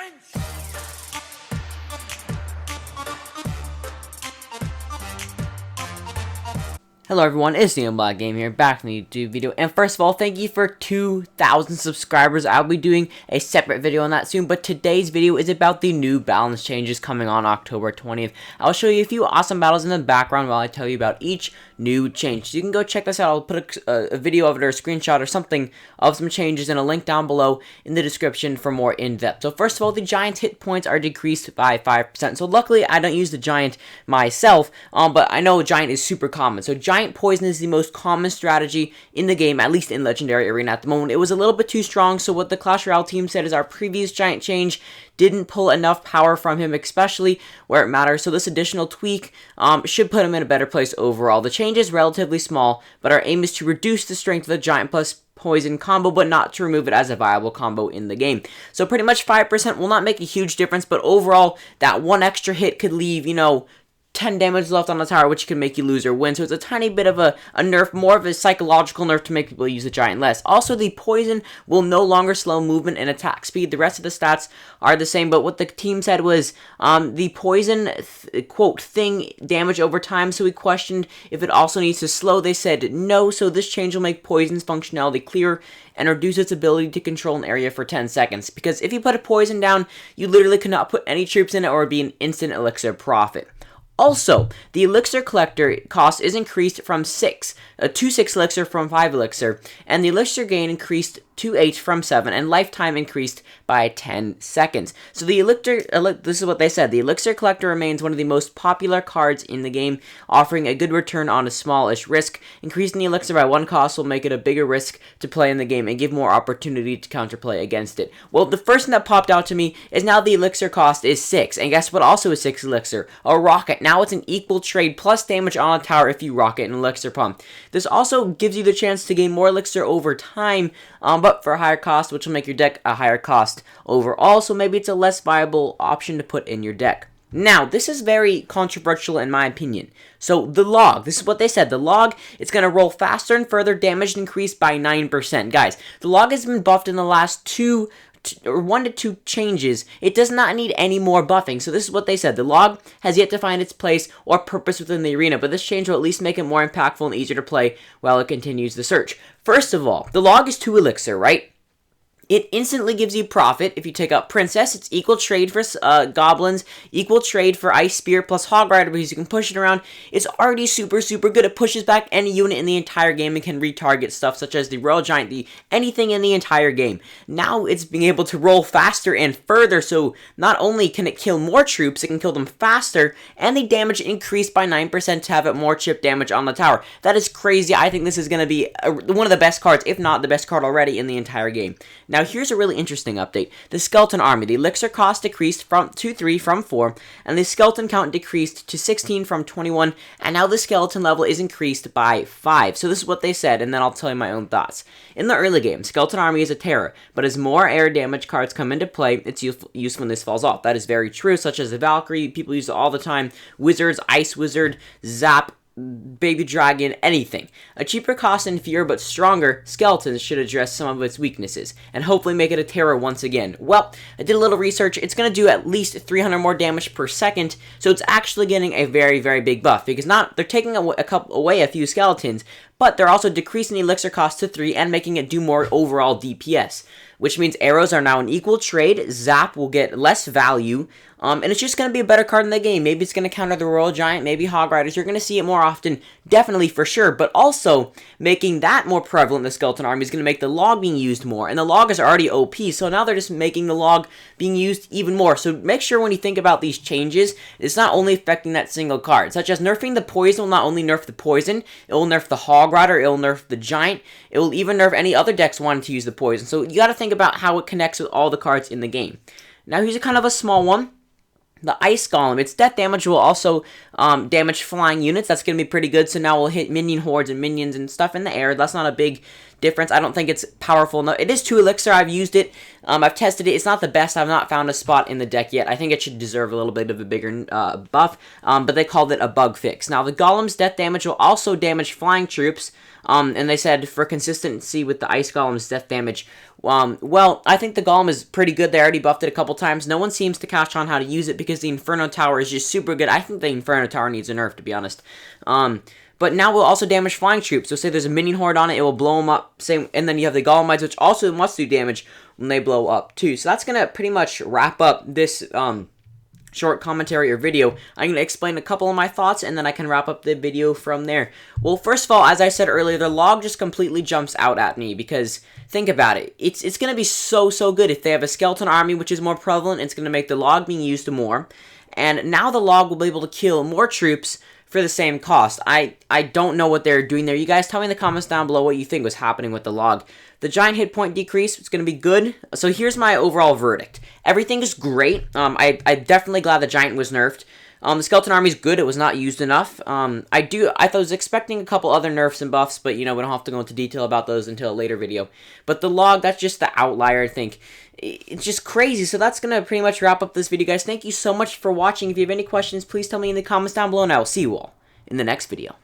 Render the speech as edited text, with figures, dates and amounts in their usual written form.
Cringe! Hello everyone, it's the Black Game here, back from the YouTube video, and first of all, thank you for 2,000 subscribers. I'll be doing a separate video on that soon, but today's video is about the new balance changes coming on October 20th. I'll show you a few awesome battles in the background while I tell you about each new change. So you can go check this out. I'll put a video of it or a screenshot or something of some changes and a link down below in the description for more in-depth. So first of all, the Giant's hit points are decreased by 5%. So luckily, I don't use the Giant myself, but I know Giant is super common. So Giant Poison is the most common strategy in the game, at least in Legendary Arena at the moment. It was a little bit too strong, so what the Clash Royale team said is our previous Giant change didn't pull enough power from him, especially where it matters, so this additional tweak should put him in a better place overall. The change is relatively small, but our aim is to reduce the strength of the Giant plus Poison combo, but not to remove it as a viable combo in the game. So pretty much 5% will not make a huge difference, but overall, that one extra hit could leave, 10 damage left on the tower, which can make you lose or win. So it's a tiny bit of a nerf, more of a psychological nerf to make people use the Giant less. Also, the Poison will no longer slow movement and attack speed. The rest of the stats are the same, but what the team said was the Poison, quote, thing damage over time, so we questioned if it also needs to slow. They said no, so this change will make Poison's functionality clear and reduce its ability to control an area for 10 seconds. Because if you put a Poison down, you literally cannot put any troops in it or it would be an instant Elixir profit. Also, the Elixir Collector cost is increased from 6 to 6 Elixir from 5 Elixir, and the Elixir gain increased to 8 from 7, and lifetime increased by 10 seconds. So the this is what they said, the Elixir Collector remains one of the most popular cards in the game, offering a good return on a smallish risk. Increasing the Elixir by 1 cost will make it a bigger risk to play in the game and give more opportunity to counterplay against it. Well, the first thing that popped out to me is now the Elixir cost is 6, and guess what also is 6 Elixir? A Rocket. Now it's an equal trade plus damage on a tower if you rocket an Elixir pump. This also gives you the chance to gain more Elixir over time, but for a higher cost, which will make your deck a higher cost overall, so maybe it's a less viable option to put in your deck. Now, this is very controversial in my opinion. So, the log, this is what they said. The log, it's going to roll faster and further, damage increased by 9%. Guys, the log has been buffed in the last 1 to 2 changes. It does not need any more buffing. So this is what they said. The log has yet to find its place or purpose within the arena, but this change will at least make it more impactful and easier to play while it continues the search. First of all, the log is 2 Elixir, right? It instantly gives you profit if you take out Princess. It's equal trade for Goblins, equal trade for Ice Spear plus Hog Rider because you can push it around. It's already super good. It pushes back any unit in the entire game and can retarget stuff such as the Royal Giant, anything in the entire game. Now it's being able to roll faster and further, so not only can it kill more troops, it can kill them faster, and the damage increased by 9% to have it more chip damage on the tower. That is crazy. I think this is going to be one of the best cards, if not the best card already in the entire game. Now here's a really interesting update. The Skeleton Army. The Elixir cost decreased to 3 from 4, and the Skeleton count decreased to 16 from 21, and now the Skeleton level is increased by 5. So this is what they said, and then I'll tell you my own thoughts. In the early game, Skeleton Army is a terror, but as more air damage cards come into play, it's useful when this falls off. That is very true, such as the Valkyrie, people use it all the time, Wizards, Ice Wizard, Zap, Baby Dragon, anything. A cheaper cost and fewer but stronger Skeletons should address some of its weaknesses, and hopefully make it a terror once again. Well, I did a little research. It's going to do at least 300 more damage per second, so it's actually getting a very big buff, because they're taking away a few Skeletons, but they're also decreasing the Elixir cost to 3 and making it do more overall DPS, which means arrows are now an equal trade, Zap will get less value, and it's just going to be a better card in the game. Maybe it's going to counter the Royal Giant, maybe Hog Riders. You're going to see it more often, definitely for sure, but also making that more prevalent in the Skeleton Army is going to make the log being used more, and the log is already OP, so now they're just making the log being used even more. So make sure when you think about these changes, it's not only affecting that single card, such as nerfing the Poison will not only nerf the Poison, it will nerf the Hog Rider, it will nerf the Giant, it will even nerf any other decks wanting to use the Poison. So you got to think about how it connects with all the cards in the game. Now here's a kind of a small one. The Ice Golem, its death damage will also damage flying units. That's going to be pretty good. So now we'll hit minion hordes and minions and stuff in the air. That's not a big difference. I don't think it's powerful enough. It is 2 elixir. I've used it. I've tested it. It's not the best. I've not found a spot in the deck yet. I think it should deserve a little bit of a bigger buff, but they called it a bug fix. Now, the Golem's death damage will also damage flying troops, and they said for consistency with the Ice Golem's death damage, well, I think the Golem is pretty good. They already buffed it a couple times. No one seems to catch on how to use it because the Inferno Tower is just super good. I think the Inferno Tower needs a nerf, to be honest. But now we'll also damage flying troops. So say there's a minion horde on it, it will blow them up. Same, and then you have the Golemites, which also must do damage when they blow up too. So that's gonna pretty much wrap up this short commentary or video. I'm going to explain a couple of my thoughts, and then I can wrap up the video from there. Well, first of all, as I said earlier, the log just completely jumps out at me, because think about it. It's going to be so good. If they have a skeleton army, which is more prevalent, it's going to make the log being used more, and now the log will be able to kill more troops for the same cost. I don't know what they're doing there. You guys tell me in the comments down below what you think was happening with the log. The giant hit point decrease, it's going to be good. So here's my overall verdict. Everything is great. I'm definitely glad the giant was nerfed. The skeleton army is good. It was not used enough. I was expecting a couple other nerfs and buffs, but you know, we don't have to go into detail about those until a later video. But the log, that's just the outlier, I think. It's just crazy. So that's going to pretty much wrap up this video, guys. Thank you so much for watching. If you have any questions, please tell me in the comments down below, and I will see you all in the next video.